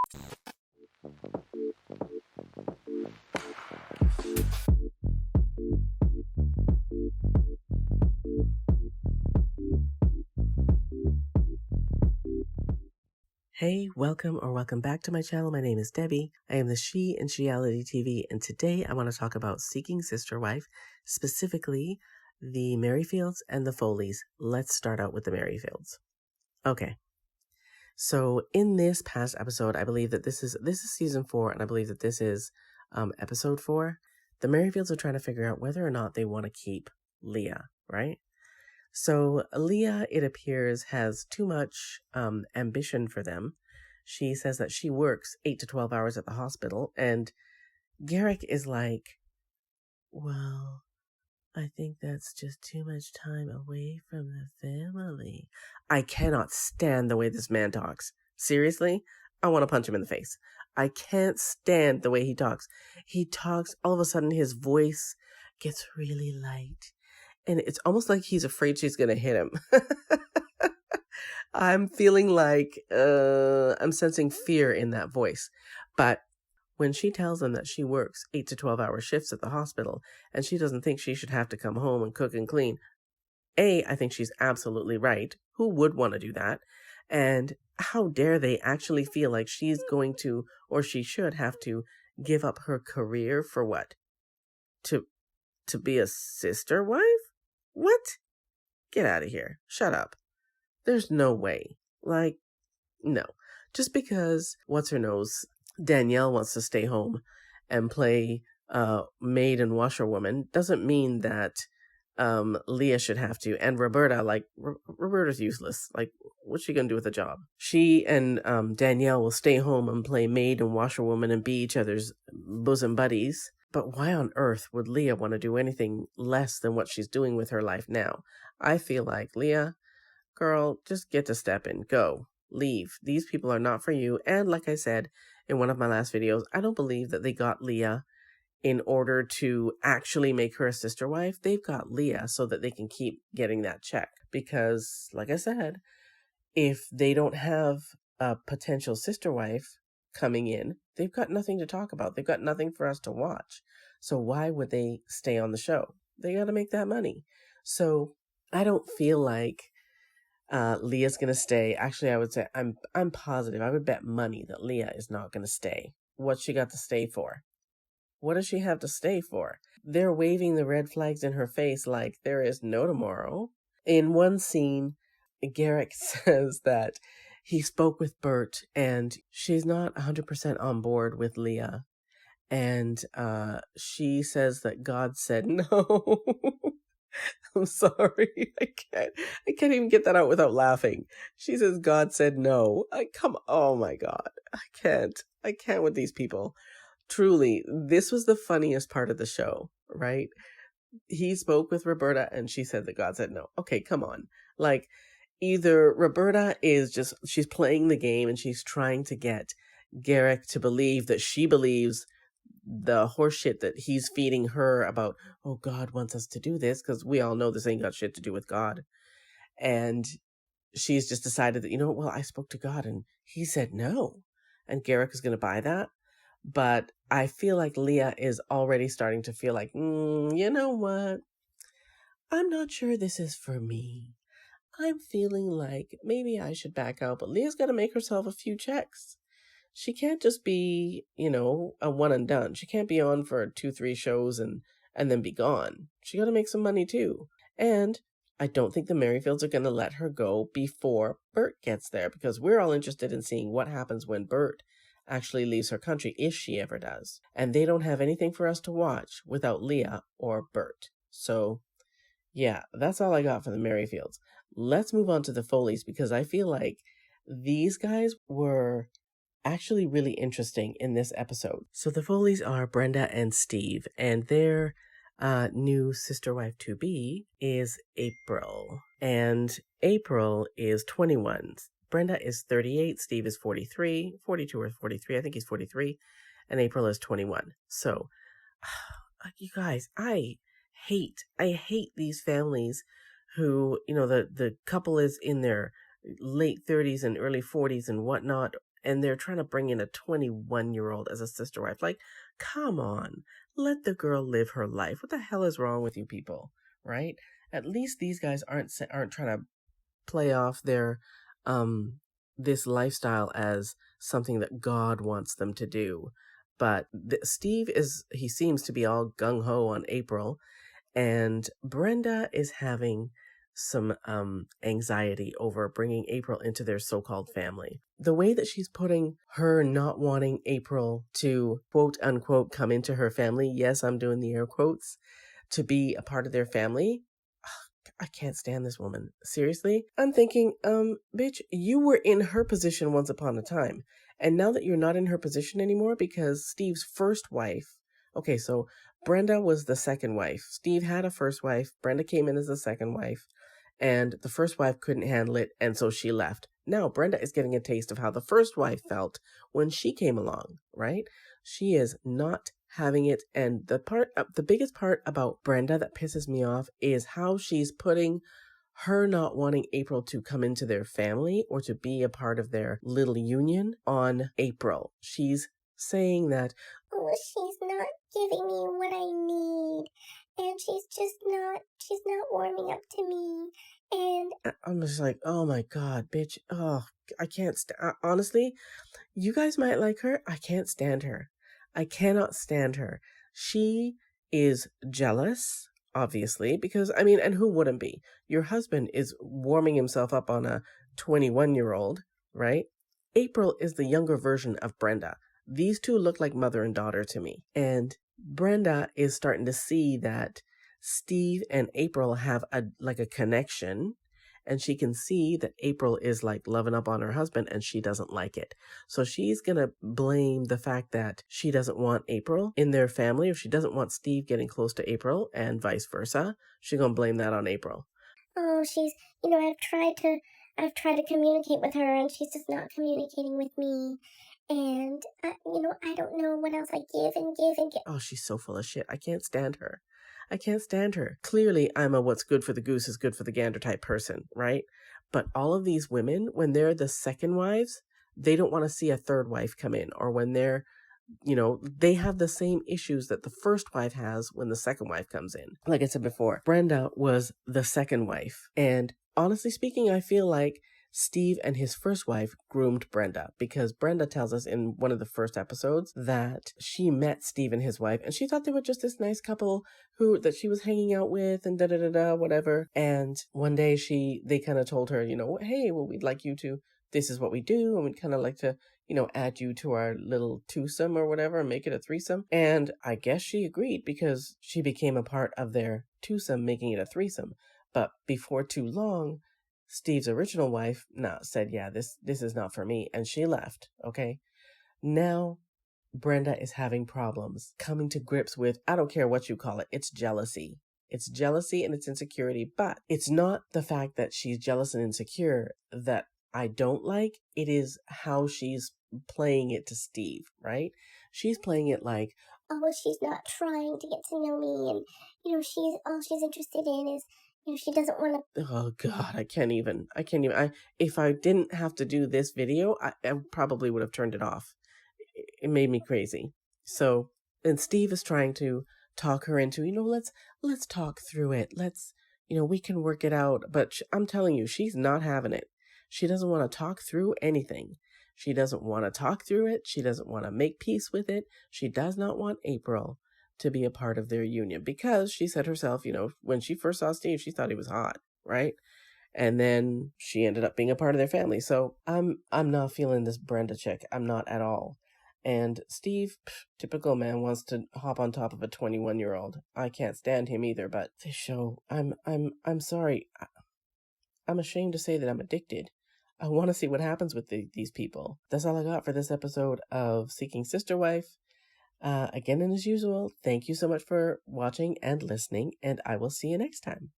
Hey, welcome back to my channel. My name is Debbie. I am the She in Sheality TV, and today I want to talk about Seeking Sister Wife, specifically the Merrifields and the Foleys. Let's start out with the Merrifields. Okay. So in this past episode, I believe that this is season 4, and I believe that this is episode 4. The Merrifields are trying to figure out whether or not they want to keep Leah, right? So Leah, it appears, has too much ambition for them. She says that she works 8 to 12 hours at the hospital, and Garrick is like, well, I think that's just too much time away from the family. I cannot stand the way this man talks. Seriously? I want to punch him in the face. I can't stand the way he talks. He talks, all of a sudden his voice gets really light. And it's almost like he's afraid she's going to hit him. I'm feeling like I'm sensing fear in that voice. But when she tells him that she works 8 to 12 hour shifts at the hospital and she doesn't think she should have to come home and cook and clean, I think she's absolutely right. Who would want to do that? And how dare they actually feel like she's going to, or she should have to, give up her career for what? To be a sister wife? What? Get out of here. Shut up. There's no way. Like, no. Just because, what's-her-nose, Danielle wants to stay home and play maid and washerwoman doesn't mean that Leah should have to. And Roberta, Roberta's useless. Like, what's she going to do with the job? She and Danielle will stay home and play maid and washerwoman and be each other's bosom buddies. But why on earth would Leah want to do anything less than what she's doing with her life now? I feel like, Leah, girl, just get to step in. Go. Leave. These people are not for you. And like I said in one of my last videos, I don't believe that they got Leah in order to actually make her a sister wife. They've got Leah so that they can keep getting that check. Because, like I said, if they don't have a potential sister wife coming in, they've got nothing to talk about. They've got nothing for us to watch. So why would they stay on the show? They got to make that money. So I don't feel like Leah's going to stay. Actually, I would say I'm positive. I would bet money that Leah is not going to stay. What's she got to stay for? What does she have to stay for? They're waving the red flags in her face like there is no tomorrow. In one scene, Garrick says that he spoke with Bert and she's not 100% on board with Leah. And she says that God said no. I'm sorry. I can't even get that out without laughing. She says God said no. Oh my God. I can't with these people. Truly, this was the funniest part of the show, right? He spoke with Roberta and she said that God said no. Okay, come on. Like, either Roberta she's playing the game and she's trying to get Garrick to believe that she believes the horseshit that he's feeding her about, oh, God wants us to do this, because we all know this ain't got shit to do with God. And she's just decided that, well, I spoke to God and he said no. And Garrick is going to buy that. But I feel like Leah is already starting to feel like, you know what? I'm not sure this is for me. I'm feeling like maybe I should back out, but Leah's got to make herself a few checks. She can't just be, a one and done. She can't be on for 2-3 shows and then be gone. She got to make some money too. And I don't think the Merrifields are going to let her go before Bert gets there, because we're all interested in seeing what happens when Bert actually leaves her country, if she ever does. And they don't have anything for us to watch without Leah or Bert. So, yeah, that's all I got for the Merrifields. Let's move on to the Foleys, because I feel like these guys were actually really interesting in this episode. So the Foleys are Brenda and Steve, and their new sister wife to be is April. And April is 21. Brenda is 38, Steve is 42 or 43, I think he's 43, and April is 21. So, you guys, I hate these families who, the couple is in their late 30s and early 40s and whatnot, and they're trying to bring in a 21-year-old as a sister wife. Like, come on, let the girl live her life. What the hell is wrong with you people, right? At least these guys aren't trying to play off their this lifestyle as something that God wants them to do. But Steve he seems to be all gung-ho on April, and Brenda is having some anxiety over bringing April into their so-called family. The way that she's putting her not wanting April to quote unquote come into her family, yes, I'm doing the air quotes, to be a part of their family, I can't stand this woman. Seriously? I'm thinking, bitch, you were in her position once upon a time. And now that you're not in her position anymore because Steve's first wife, okay, so Brenda was the second wife. Steve had a first wife. Brenda came in as the second wife. And the first wife couldn't handle it, and so she left. Now Brenda is getting a taste of how the first wife felt when she came along, right? She is not having it, and the biggest part about Brenda that pisses me off is how she's putting her not wanting April to come into their family or to be a part of their little union on April. She's saying that, oh, she's not giving me what I need, and she's not warming up to me, and I'm just like, oh my God, bitch. Oh, I can't honestly, you guys might like her. I can't stand her. I cannot stand her. She is jealous, obviously, because, I mean, and who wouldn't be? Your husband is warming himself up on a 21-year-old, right? April is the younger version of Brenda. These two look like mother and daughter to me. And Brenda is starting to see that Steve and April have a connection, and she can see that April is like loving up on her husband and she doesn't like it. So she's going to blame the fact that she doesn't want April in their family, or she doesn't want Steve getting close to April and vice versa. She's going to blame that on April. Oh, she's, I've tried to communicate with her, and she's just not communicating with me. And, I don't know what else I give and give and give. Oh, she's so full of shit. I can't stand her. I can't stand her. Clearly, I'm a what's good for the goose is good for the gander type person, right? But all of these women, when they're the second wives, they don't want to see a third wife come in. Or when they're, they have the same issues that the first wife has when the second wife comes in. Like I said before, Brenda was the second wife. And honestly speaking, I feel like Steve and his first wife groomed Brenda, because Brenda tells us in one of the first episodes that she met Steve and his wife and she thought they were just this nice couple that she was hanging out with and whatever. And one day they kind of told her, hey, well, we'd like you to, this is what we do, and we'd kind of like to, add you to our little twosome or whatever and make it a threesome. And I guess she agreed because she became a part of their twosome, making it a threesome. But before too long, Steve's original wife said, yeah, this is not for me. And she left. Okay. Now Brenda is having problems coming to grips with, I don't care what you call it. It's jealousy. It's jealousy and it's insecurity, but it's not the fact that she's jealous and insecure that I don't like. It is how she's playing it to Steve, right? She's playing it like, oh, well, she's not trying to get to know me, and, all she's interested in is, she doesn't want to. Oh God, I can't even. If I didn't have to do this video, I probably would have turned it off. It made me crazy. So, and Steve is trying to talk her into, let's talk through it. Let's, we can work it out. But I'm telling you, she's not having it. She doesn't want to talk through anything. She doesn't want to talk through it. She doesn't want to make peace with it. She does not want April to be a part of their union, because she said herself, when she first saw Steve, she thought he was hot, right? And then she ended up being a part of their family. So I'm not feeling this Brenda chick. I'm not at all. And Steve, typical man, wants to hop on top of a 21-year-old. I can't stand him either. But this show, I'm sorry. I'm ashamed to say that I'm addicted. I want to see what happens with these people. That's all I got for this episode of Seeking Sister Wife. Again, and as usual, thank you so much for watching and listening, and I will see you next time.